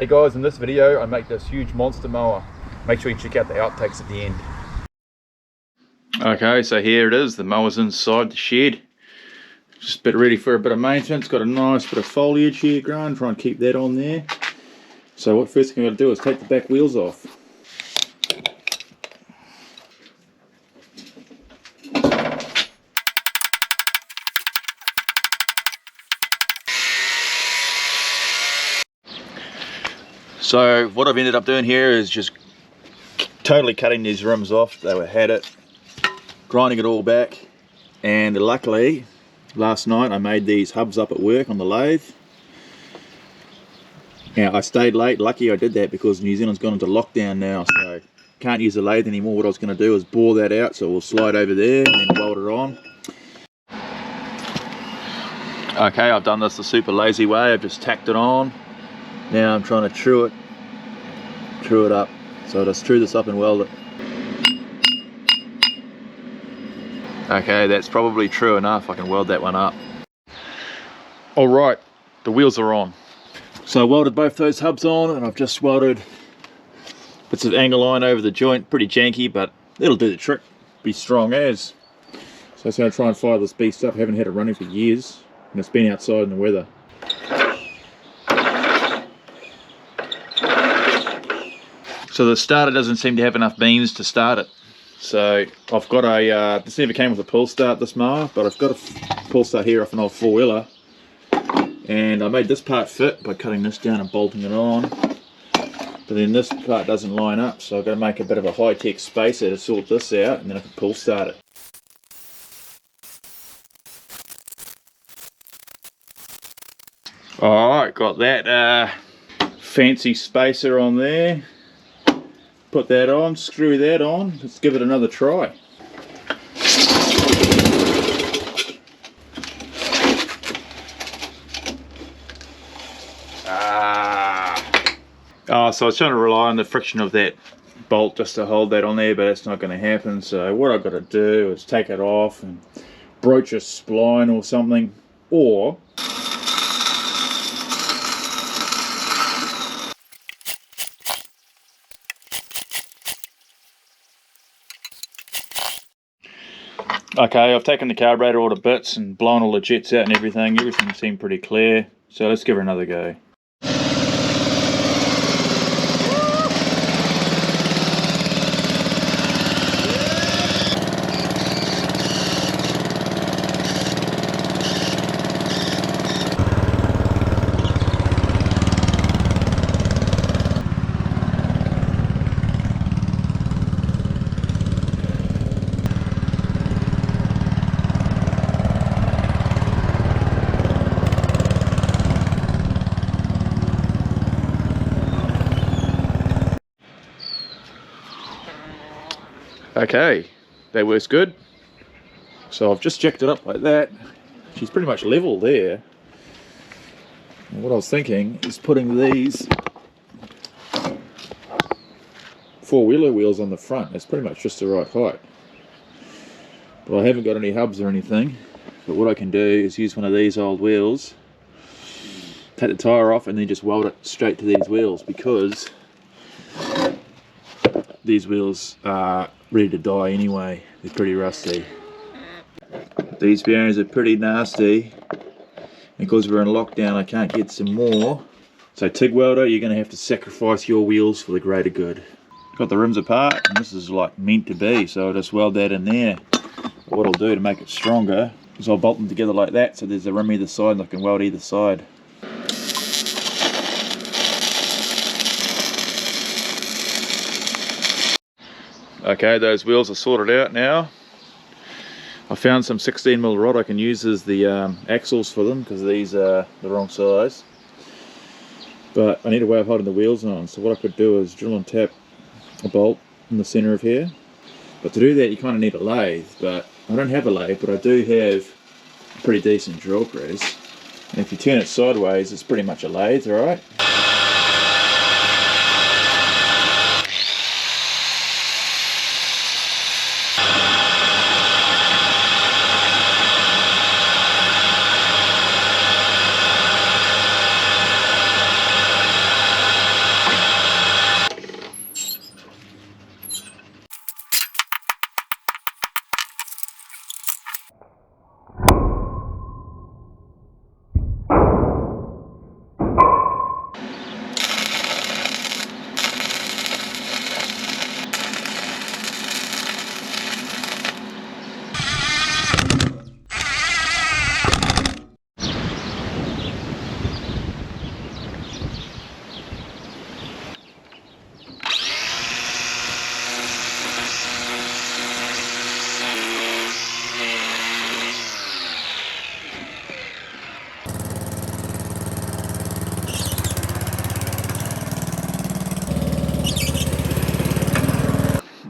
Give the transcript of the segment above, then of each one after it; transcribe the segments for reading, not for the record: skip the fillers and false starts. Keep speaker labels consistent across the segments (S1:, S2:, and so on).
S1: Hey guys, in this video I make this huge monster mower. Make sure you check out the outtakes at the end. Okay, so here it is, the mower's inside the shed. Just a bit ready for a bit of maintenance. Got a nice bit of foliage here growing, try and keep that on there. So what first thing I'm going to do is take the back wheels off. So what I've ended up doing here is just totally cutting these rims off. They had it, grinding it all back, and luckily last night I made these hubs up at work on the lathe. Now I stayed late, lucky I did that because New Zealand's gone into lockdown now, so can't use the lathe anymore. What I was going to do is bore that out, so we'll slide over there and then weld it on. Okay, I've done this the super lazy way. I've just tacked it on. Now I'm trying to true it up. So I'll just true this up and weld it. Okay, that's probably true enough. I can weld that one up. Alright, the wheels are on. So I welded both those hubs on, and I've just welded bits of angle line over the joint. Pretty janky, but it'll do the trick. Be strong as. So I'm going to try and fire this beast up. Haven't had it running for years, and it's been outside in the weather. So the starter doesn't seem to have enough beans to start it. So I've got a, this never came with a pull start, this mower, but I've got a pull start here off an old four-wheeler. And I made this part fit by cutting this down and bolting it on. But then this part doesn't line up, so I've got to make a bit of a high-tech spacer to sort this out, and then I can pull start it. Alright, got that fancy spacer on there. Put that on, screw that on, let's give it another try. Oh, so I was trying to rely on the friction of that bolt just to hold that on there, but that's not going to happen. So what I've got to do is take it off and broach a spline or something, or okay, I've taken the carburetor all to bits and blown all the jets out and everything. Everything seemed pretty clear, so let's give it another go. Okay, that works good. So I've just jacked it up like that. She's pretty much level there. And what I was thinking is putting these four-wheeler wheels on the front. That's pretty much just the right height. But I haven't got any hubs or anything. But what I can do is use one of these old wheels, take the tyre off, and then just weld it straight to these wheels, because these wheels are ready to die anyway. They're pretty rusty. These bearings are pretty nasty. Because we're in lockdown, I can't get some more. So TIG welder, you're going to have to sacrifice your wheels for the greater good. Got the rims apart, and this is like meant to be, so I'll just weld that in there. But what I'll do to make it stronger is I'll bolt them together like that, so there's a rim either side and I can weld either side. Okay, those wheels are sorted out now. I found some 16mm rod I can use as the axles for them, because these are the wrong size. But I need a way of holding the wheels on, so what I could do is drill and tap a bolt in the centre of here. But to do that you kind of need a lathe, but I don't have a lathe, but I do have a pretty decent drill press. And if you turn it sideways, it's pretty much a lathe, right?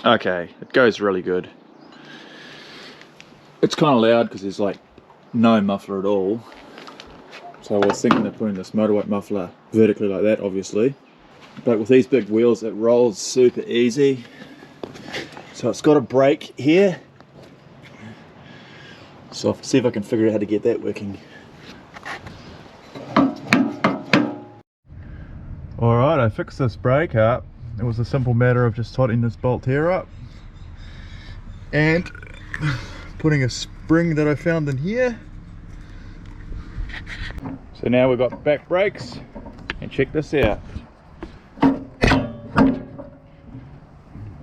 S1: Okay, it goes really good. It's kind of loud because there's like no muffler at all. So I was thinking of putting this motorweight muffler vertically like that, obviously. But with these big wheels, it rolls super easy. So it's got a brake here. So I'll see if I can figure out how to get that working. Alright, I fixed this brake up. It was a simple matter of just tightening this bolt here up and putting a spring that I found in here. So now we've got back brakes, and check this out.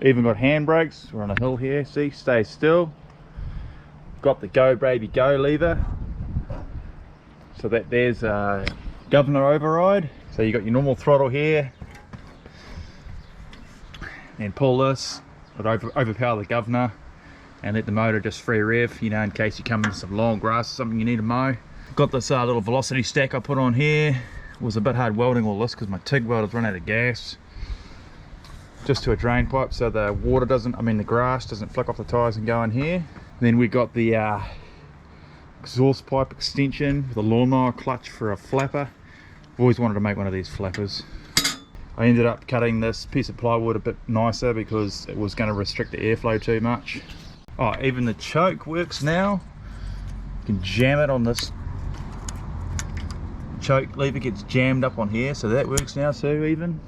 S1: Even got hand brakes. We're on a hill here, see, stay still. Got the go baby go lever, so that there's a governor override. So you got your normal throttle here, and pull this, it'll overpower the governor and let the motor just free rev, you know, in case you come into some long grass or something you need to mow. Got this little velocity stack I put on here. It was a bit hard welding all this because my TIG welder's run out of gas. Just to a drain pipe so the water doesn't, the grass doesn't flick off the tyres and go in here. Then we got the exhaust pipe extension with a lawnmower clutch for a flapper. I've always wanted to make one of these flappers. I ended up cutting this piece of plywood a bit nicer because it was going to restrict the airflow too much. Oh, even the choke works now. You can jam it on this choke lever, gets jammed up on here, so that works now too even.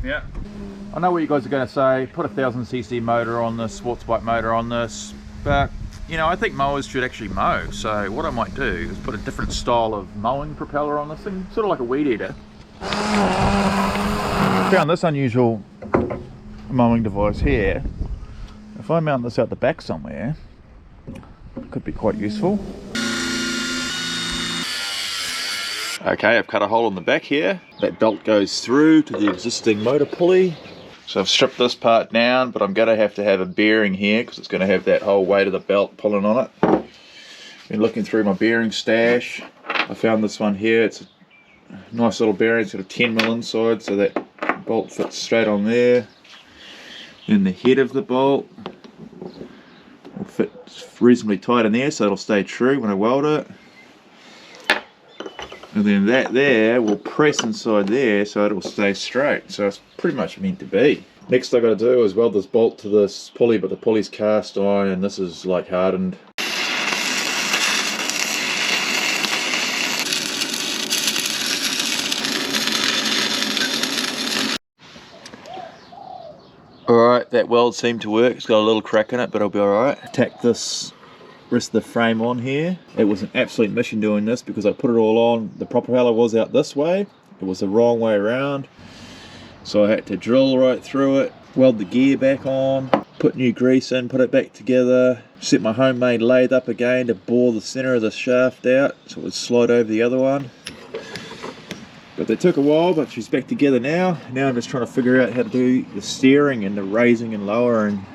S1: Yeah, I know what you guys are going to say, put a 1000cc motor on this, sports bike motor on this, but you know, I think mowers should actually mow. So what I might do is put a different style of mowing propeller on this thing, sort of like a weed eater. I found this unusual mowing device here. If I mount this out the back somewhere, it could be quite useful. Okay, I've cut a hole in the back here. That belt goes through to the existing motor pulley. So I've stripped this part down, but I'm going to have a bearing here because it's going to have that whole weight of the belt pulling on it. Been looking through my bearing stash. I found this one here. It's a nice little bearing. It's got a 10mm inside, so that bolt fits straight on there. Then the head of the bolt will fit reasonably tight in there, so it'll stay true when I weld it. And then that there will press inside there so it'll stay straight. So it's pretty much meant to be. Next I got to do is weld this bolt to this pulley, but the pulley's cast iron and this is like hardened. Alright, that weld seemed to work. It's got a little crack in it, but it'll be alright. Tack this rest of the frame on here. It was an absolute mission doing this because I put it all on. The propeller was out this way. It was the wrong way around. So I had to drill right through it, weld the gear back on, put new grease in, put it back together, set my homemade lathe up again to bore the center of the shaft out so it would slide over the other one. But they took a while, but she's back together now. Now I'm just trying to figure out how to do the steering and the raising and lowering.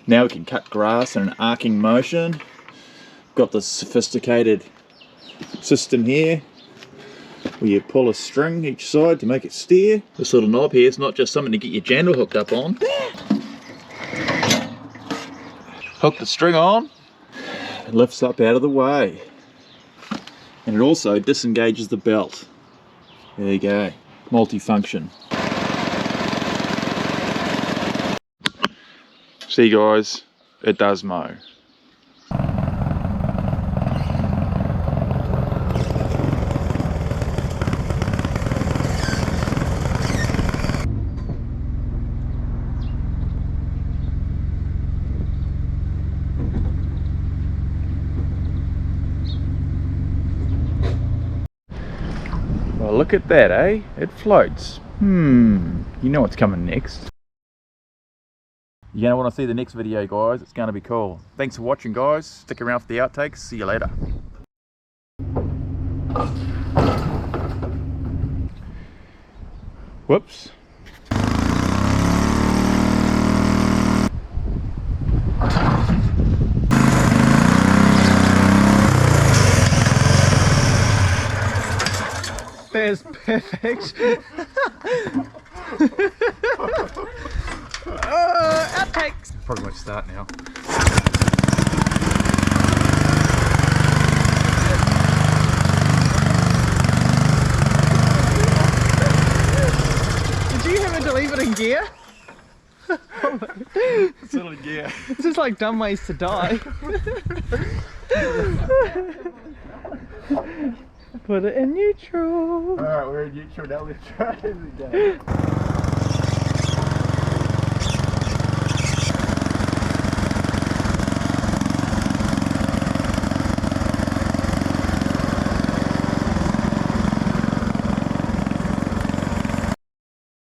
S1: Now we can cut grass in an arcing motion. Got this sophisticated system here where you pull a string each side to make it steer. This little knob here is not just something to get your jandle hooked up on. Hook the string on, it lifts up out of the way. And it also disengages the belt. There you go, multi-function. See guys, it does mow. Well, look at that, eh? It floats. You know what's coming next. You're going to want to see the next video, guys. It's going to be cool. Thanks for watching, guys. Stick around for the outtakes. See you later. Whoops.
S2: That's perfect. Outtakes.
S1: Probably won't start now.
S2: Did you have to leave it in gear?
S1: It's still in gear.
S2: This is like dumb ways to die. Put it in neutral.
S1: Alright, we're in neutral now. Let's try it again.